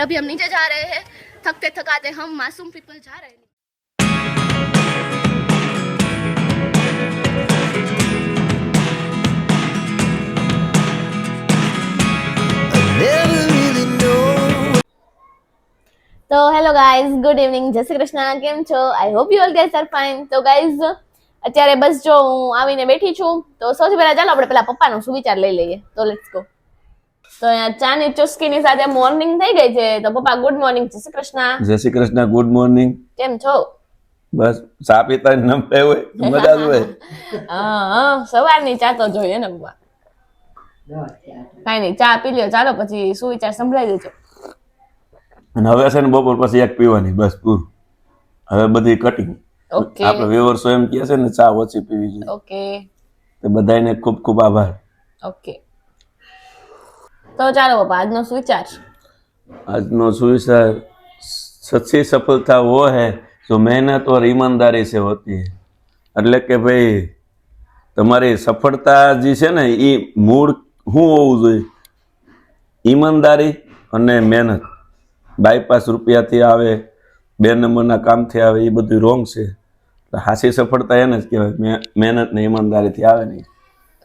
अभी हम नीचे जा रहे हैं, थकते थकाते हम मासूम पीपल जा रहे हैं। तो हेलो गाइस, गुड इवनिंग, जय श्री कृष्ण, કેમ છો? I hope you all guys are fine. तो गाइस અત્યારે બસ જો હું આવીને બેઠી છું, તો સૌથી પહેલા ચાલો આપણે પેલા પપ્પાનો સુવિચાર લઈ લઈએ. તો લેટ્સ ગો. તો અહીંયા ચાની ચુસ્કીની સાથે મોર્નિંગ થઈ ગઈ છે. તો પપ્પા ગુડ મોર્નિંગ, જય શ્રી કૃષ્ણ. જય શ્રી કૃષ્ણ, ગુડ મોર્નિંગ. કેમ છો? બસ ચા પીતા નમતે હોય મજા જ હોય. હા, સવારની ચા તો જોઈએ ને પપ્પા. કાઈ નહીં, ચા પી લ્યો ચાલો, પછી સુવિચાર સંભળાવી દેજો. અને હવે છે ને બપોર પછી એક પીવાની, બસ પૂરું. હવે બધી કટિંગ. ઓકે, આપણે વ્યવર્સો એમ કહે છે ને ચા ઓછી પીવી જોઈએ. ઓકે, તો બધાને ખૂબ ખૂબ આભાર. ઓકે. તો ચાલો પપ્પા, આજનો સુવિચાર. આજનો सुविचार, सच्ची सफलता वो है जो मेहनत और ईमानदारी से होती है. એટલે કે ભાઈ તમારી સફળતા જે છે ને એ મૂળ શું હોવું જોઈએ? ઈમાનદારી અને મહેનત. બાયપાસ રૂપિયાથી આવે, 2 નંબરના કામથી આવે, એ બધું રોંગ છે. હાસી સફળતા એને જ કહેવાય, મહેનત ને ઈમાનદારીથી આવે નહીં.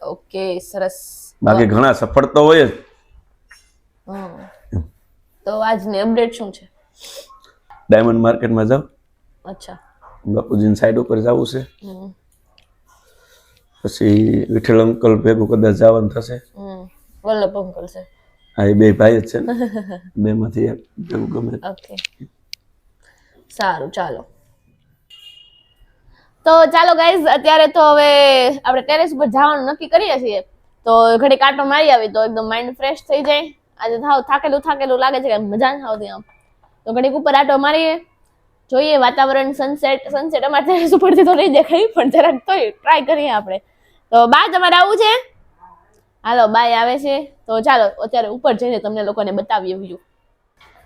ઓકે, સરસ. બાકી ઘણા સફળ તો હોય જ. તો આજની અપડેટ શું છે? ડાયમંડ માર્કેટમાં જાવ, અચ્છા, બાપુજીની સાઈડ ઉપર જવું છે. પછી વિઠ્ઠલ અંકલ ભેગું કદાચ જવાનું થશે. વલ્લભ અંકલ છે. હા, એ બે ભાઈ જ છે ને, બે માંથી એક જેવું ગમે. ઓકે, સારું, ચાલો. તો ચાલો ગાઈઝ, અત્યારે તો હવે આપણે ટેરેસ ઉપર જવાનું નક્કી કરીએ છીએ. તો ઘડી કાંટો મારી આવી તો એકદમ માઇન્ડ ફ્રેશ થઈ જાય. આજે થાકેલું લાગે છે કે મજા નથી આવતી આમ. તો ઘડીક ઉપર આટો મારીએ, જોઈએ વાતાવરણ, સનસેટ અમારે ટેરેસ ઉપરથી તો નહીં દેખાય, પણ જરાક તોય ટ્રાય કરીએ આપણે. તો બા, તમારે આવું છે? હાલો, બાય આવે છે. તો ચાલો અત્યારે ઉપર જઈને તમને લોકોને બતાવીએ વ્યૂ.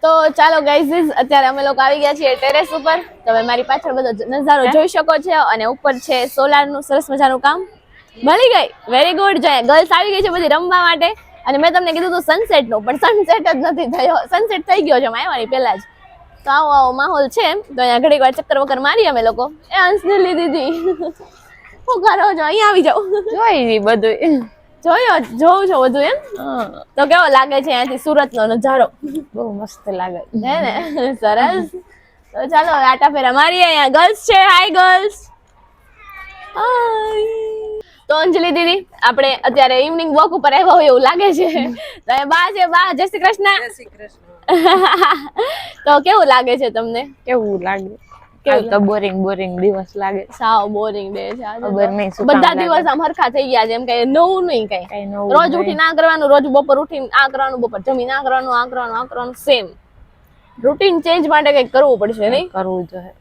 તો ચાલો ગાઈઝ, અત્યારે અમે લોકો આવી ગયા છીએ ટેરેસ ઉપર. તમે મારી પાછળ બધો નજારો જોઈ શકો છો, અને ઉપર છે સોલારનું સરસ મજાનું કામ. મળી ગઈ, વેરી ગુડ. જાય ગર્લ્સ આવી ગઈ છે બધી રમવા માટે. અને મેં તમને કીધું હતું સનસેટનું, પણ સનસેટ જ નથી થયો. સનસેટ થઈ ગયો છે આવ્યાની પહેલા જ. તો આવો માહોલ છે. તો અહીંયા ઘડીક વાર ચક્કર વક્કર મારી અમે લોકો. એ અંશની દીદી શું કરો છો? અહીંયા આવી જાઓ. જોઈ બધું જોઉં છો બધું એમ. તો કેવો લાગે છે અહીંયાથી સુરતનો નજારો? બહુ મસ્ત લાગે હે ને? સરસ. તો ચાલો આટા ફેરા મારીએ. અહીંયા ગર્લ્સ છે. હાય ગર્લ્સ. હાય. તો અંજલિ દીદી, આપણે અત્યારે ઇવનિંગ વોક ઉપર આવ્યા હોય એવું લાગે છે. તો એ બા છે. બા, જય શ્રી કૃષ્ણ. જય શ્રી કૃષ્ણ. તો કેવું લાગે છે તમને? કેવું લાગે? કેવું તો બોરિંગ દિવસ લાગે. સાવ બોરિંગ ડે છે આજે. ખબર નહીં શું બધા દિવસ આમ હરખા થઈ ગયા છે. એમ કઈ નવું નહીં કઈ. રોજ ઉઠીને આ કરવાનું, રોજ બપોર ઉઠીને આ કરવાનું, બપોર જમીને આ કરવાનું, સેમ. રૂટીન ચેન્જ માટે કઈક કરવું પડશે નહીં? કરવું જોઈએ.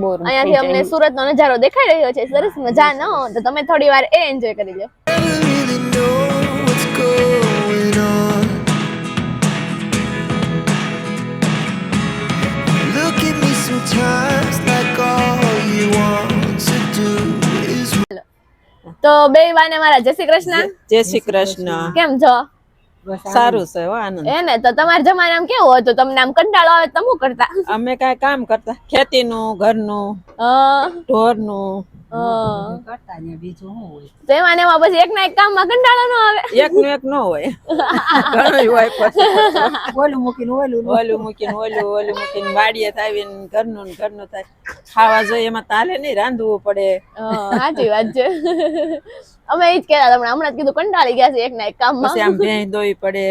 બોર અહીંયાથી અમને સુરતનો નજારો દેખાઈ રહ્યો છે. સરસ મજા ન તો તમે થોડી વાર એ એન્જોય કરી લો. તો બે વાને મારા જય શ્રી કૃષ્ણ. જય શ્રી કૃષ્ણ. કેમ છો? સારું છે, આનંદ. એ ને, તો તમારા જમાનામાં કેવું હતું? તમને આમ કંટાળો આવે તો શું કરતા? અમે કઈ કામ કરતા, ખેતીનું, ઘરનું, ઢોરનું કરતા ને બીજું શું હોય. તો એમાં ને એમાં પછી એક ના એક કામમાં કંટાળો ન આવે? એકનું એક ન હોય, ઘણું હોય. પછી ઓલું મૂકીને વાડીએ આવીને ઘરનું થાય. ખાવા જોઈએ એમાં તાલે નહીં, રાંધવું પડે. સાચી વાત છે. અમે એ જ કહેતા હતા, હમણાં જ કીધું કંટાળી ગયા છે એક ના એક કામમાં. પછી આમ ભેંસ દોવી પડે.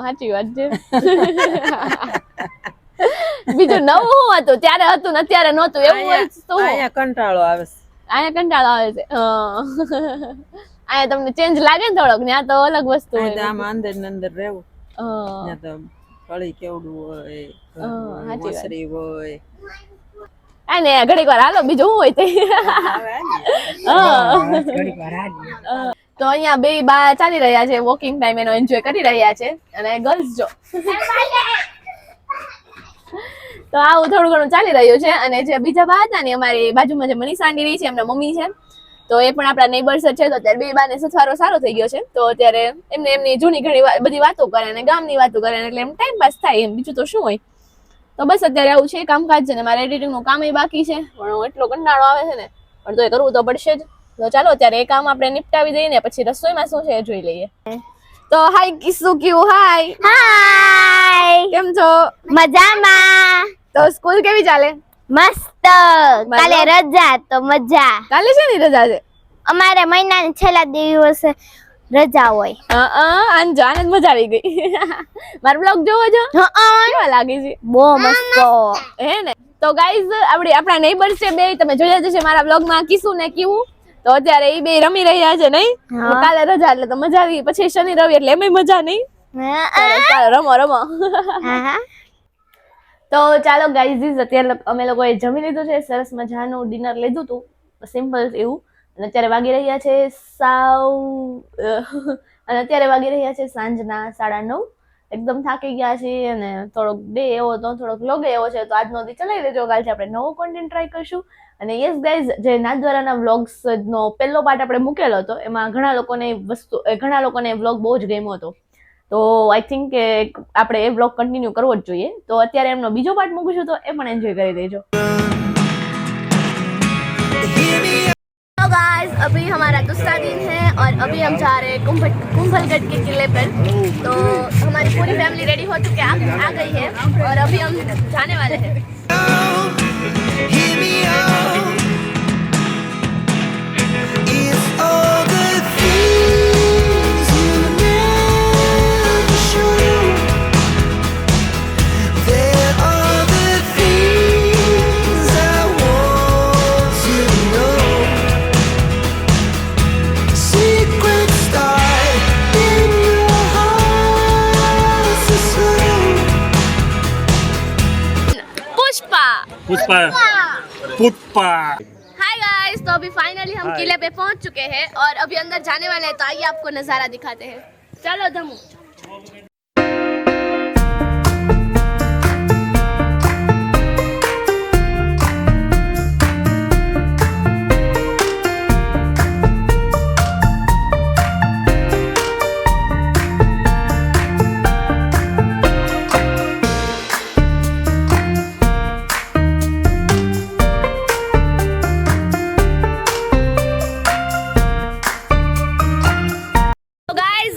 સાચી વાત છે. બીજું નવું શું હતું? ત્યારે હતું ને અત્યારે નહોતું એવું હોય તો અહીંયા કંટાળો આવે છે. અહીંયા કંટાળો આવે છે. અહીંયા તમને ચેન્જ લાગે ને થોડોક? ત્યાં તો અલગ વસ્તુ હોય. આમાં અંદર રહેવું. ત્યાં તો ફળી કેવડું હોય, મોસરી હોય. ને ઘડીક વાર હાલો, બીજું શું હોય તે. તો અહીંયા બે બા ચાલી રહ્યા છે, વોકિંગ ટાઈમ એનો એન્જોય કરી રહ્યા છે. અને ગર્લ્સ જો તો આવું થોડું ઘણું ચાલી રહ્યું છે. અને જે બીજા બા હતા ને, અમારી બાજુમાં જે મનીષા આંટી રહી છે, એમના મમ્મી છે, તો એ પણ આપણા નેબર્સ છે. તો અત્યારે બે બાને સથવારો સારો થઈ ગયો છે. તો અત્યારે એમને એમની જૂની ઘણી બધી વાતો કરે અને ગામની વાતો કરે એટલે એમ ટાઈમ પાસ થાય એમ, બીજું તો શું હોય. તો બસ અત્યારે આવું છે કામકાજ છે ને મારે એડિટિંગનું કામ બાકી છે, પણ એટલો કંટાળો આવે છે ને, પણ તો એ કરવું તો પડશે જ. તો ચાલો અત્યારે એ કામ આપણે નિપટાવી દઈએ ને પછી રસોઈમાં શું છે એ જોઈ લઈએ. તો હાય કિસ્સુ ક્યુ, હાય હાય, કેમ છો? મજામાં. તો સ્કૂલ કેવી ચાલે? મસ્ત. કાલે રજા તો મજા. કાલે છે ને રજા છે? અમારે મહિનાના છેલ્લા દિવસે રજા હોય. આને જ મજા આવી ગઈ. મારો બ્લોગ જોવો છો? કેવા લાગે છે? બહુ મસ્ત હે ને. તો ગાઈઝ આપણા નેબર્સ છે બે, તમે જોયા જશે મારા બ્લોગમાં કિસુ ને ક્યુ. તો અત્યારે એ બે રમી રહ્યા છે નહીં? કાલે રજા એટલે તો મજા આવી. પછી શનિ રવિ એટલે એમાં મજા નહીં. ચાલો રમો રમો. તો ચાલો ગાઈઝ અત્યારે અમે લોકોએ જમી લીધું છે, સરસ મજાનું ડિનર લીધું હતું, સિમ્પલ એવું. અને અત્યારે વાગી રહ્યા છે અને અત્યારે વાગી રહ્યા છે સાંજના 9:30. એકદમ થાકી ગયા છીએ અને થોડોક ડે એવો તો થોડોક લોગ એવો છે. તો આજનો દી ચલાવી લેજો, કાલથી આપણે નવો કોન્ટેન્ટ ટ્રાય કરશું. અને યસ ગાઈઝ, જે નાથદ્વારાના વ્લોગ્સ નો પહેલો પાર્ટ આપણે મૂકેલો હતો એમાં ઘણા લોકોને વ્લોગ બહુ જ ગમ્યો હતો. તો આઈ થિંક કે આપણે એ વ્લોગ કન્ટિન્યુ કરવો જ જોઈએ. તો અત્યારે એમનો બીજો પાર્ટ મૂકીશું તો એ પણ એન્જોય કરી દેજો. तो गाइस अभी हमारा दूसरा दिन है और अभी हम जा रहे हैं कुंभलगढ़ के किले पर. तो हमारी पूरी फैमिली रेडी हो चुके आ गई है और अभी हम जाने वाले हैं. पुष्पा. हाय गाइस, तो अभी फाइनली हम किले पे पहुंच चुके हैं और अभी अंदर जाने वाले हैं. तो आइए आपको नजारा दिखाते हैं. चलो धमू.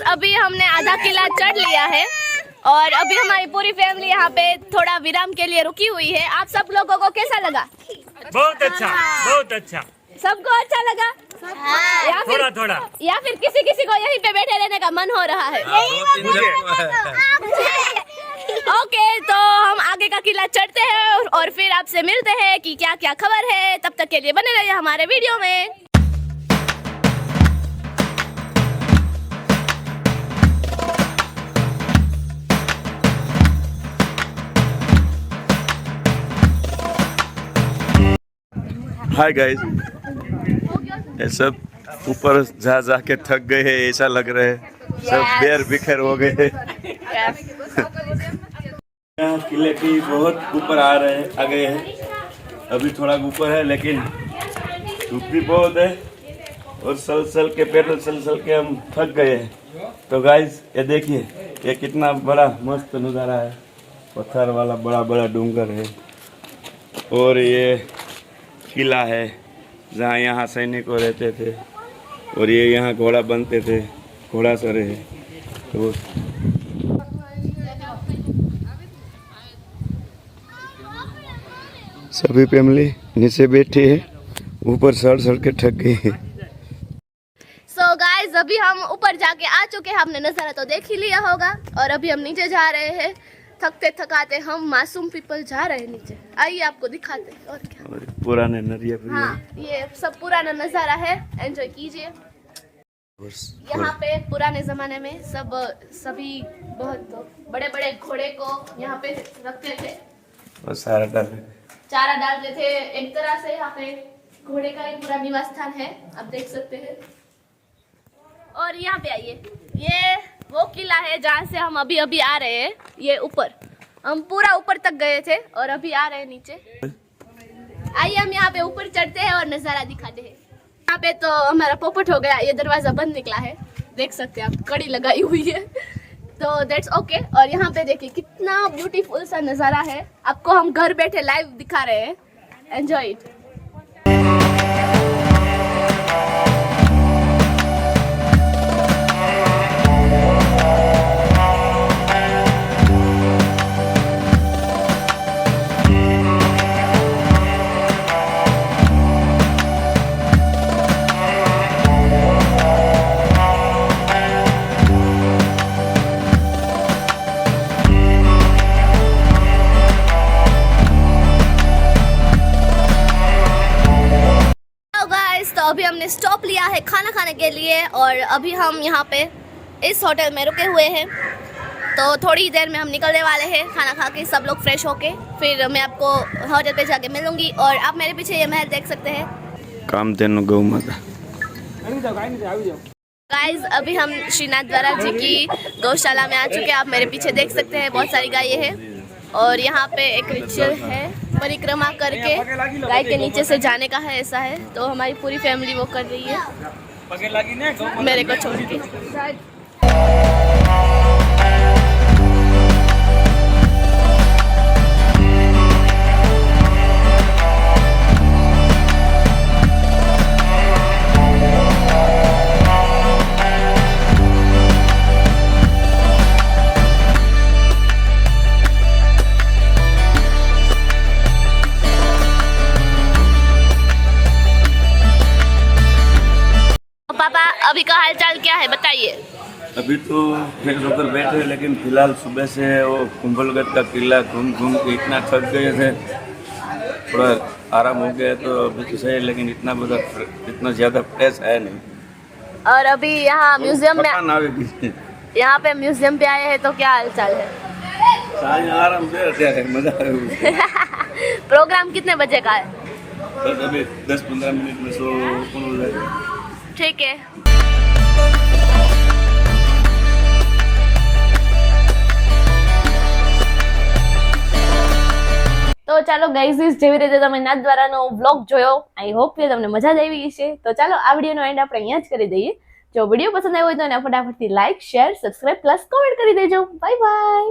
अभी हमने आधा किला चढ़ लिया है और अभी हमारी पूरी फैमिली यहाँ पे थोड़ा विराम के लिए रुकी हुई है. आप सब लोगों को कैसा लगा? बहुत अच्छा, बहुत अच्छा. सबको अच्छा लगा? या फिर थोड़ा थोड़ा या फिर किसी किसी को यहीं पे बैठे रहने का मन हो रहा है? ओके, तो हम आगे का किला चढ़ते हैं और फिर आपसे मिलते हैं कि क्या क्या खबर है. तब तक के लिए बने रहिए हमारे वीडियो में. हाय गाइस, ये सब ऊपर जा जा के थक गए हैं, ऐसा लग रहा है. सब पैर बिखर हो गए हैं. यहाँ किले की बहुत ऊपर आ गए हैं. अभी थोड़ा ऊपर है लेकिन धूप भी बहुत है और सल के पैदल सल के हम थक गए हैं. तो गाइस ये देखिए, ये कितना बड़ा मस्त नज़ारा है. पत्थर वाला बड़ा बड़ा डूंगर है और ये किला है जहाँ यहाँ सैनिकों रहते थे और ये यहाँ घोड़ा बनते थे, घोड़ा सरे है. तो सभी फैमिली नीचे बैठी है, ऊपर सड़ के थक गई है. सो गाइस, अभी हम ऊपर जाके आ चुके हैं. आपने नजारा तो देख ही लिया होगा और अभी हम नीचे जा रहे हैं. थकते थकाते हम मासूम पीपल जा रहे हैं नीचे. आइए आपको दिखाते हैं. और क्या, और पुराने नरिया हाँ, ये सब पुराना नजारा है, एंजॉय कीजिए. यहाँ पे पुराने जमाने में सभी बहुत बड़े बड़े घोड़े को यहाँ पे रखते थे और चारा डालते थे. एक तरह से यहाँ पे घोड़े का एक पूरा निवास स्थान है, आप देख सकते हैं. और यहाँ पे आइए, ये वो किला है जहाँ से हम अभी आ रहे हैं. ये ऊपर हम पूरा ऊपर तक गए थे और अभी आ रहे हैं नीचे. आइए हम यहाँ पे ऊपर चढ़ते हैं और नजारा दिखाते हैं. यहाँ पे तो हमारा पोपट हो गया, ये दरवाजा बंद निकला है, देख सकते हैं आप, कड़ी लगाई हुई है, तो दैट्स ओके। और यहाँ पे देखिए कितना ब्यूटीफुल सा नज़ारा है, आपको हम घर बैठे लाइव दिखा रहे हैं, एंजॉय इट। तो अभी हमने स्टॉप लिया है खाना खाने के लिए और अभी हम यहाँ पे इस होटल में रुके हुए हैं, तो थोड़ी देर में हम निकलने वाले हैं खाना खा के सब लोग फ्रेश होके, फिर मैं आपको होटल पे जाके मिलूंगी। और आप मेरे पीछे ये महल देख सकते हैं, कामधेनु गौ माता। गाइस अभी हम श्रीनाथ द्वारा जी की गौशाला में आ चुके हैं, आप मेरे पीछे देख सकते हैं बहुत सारी गायें हैं। और यहाँ पे एक रिचुअल है, परिक्रमा करके गाय के नीचे से जाने का है, ऐसा है, तो हमारी पूरी फैमिली वो कर रही है मेरे को छोड़ के। पापा अभी का हालचाल क्या है बताइए? अभी तो फ्रेश होकर बैठे, लेकिन फिलहाल सुबह से वो कुंभलगढ़ का किला घूम घूम के इतना थक गए थे, थोड़ा आराम हो गया तो अभी तो सही, लेकिन इतना ज़्यादा फ्रेश है नहीं। और अभी यहाँ म्यूजियम में, थकान आवेगी। यहाँ पे म्यूजियम पे आए हैं, तो क्या हालचाल है? सारे आराम से रहते हैं, मजा है। प्रोग्राम कितने बजे का है? बस अभी 10-15 मिनट में सो ओपन हो जाएगा। ठीक है। તો ચાલો ગાઈઝ, જેવી રીતે તમે નાથ દ્વારાનો વ્લોગ જોયો, આઈ હોપ કે તમને મજા જ આવી છે, તો ચાલો આ વિડીયોનો એન્ડ આપણે અહીંયા જ કરી દઈએ। જો વિડીયો પસંદ આવ્યો હોય તો એને ફટાફટથી like, share, subscribe plus comment કરી દેજો। Bye by.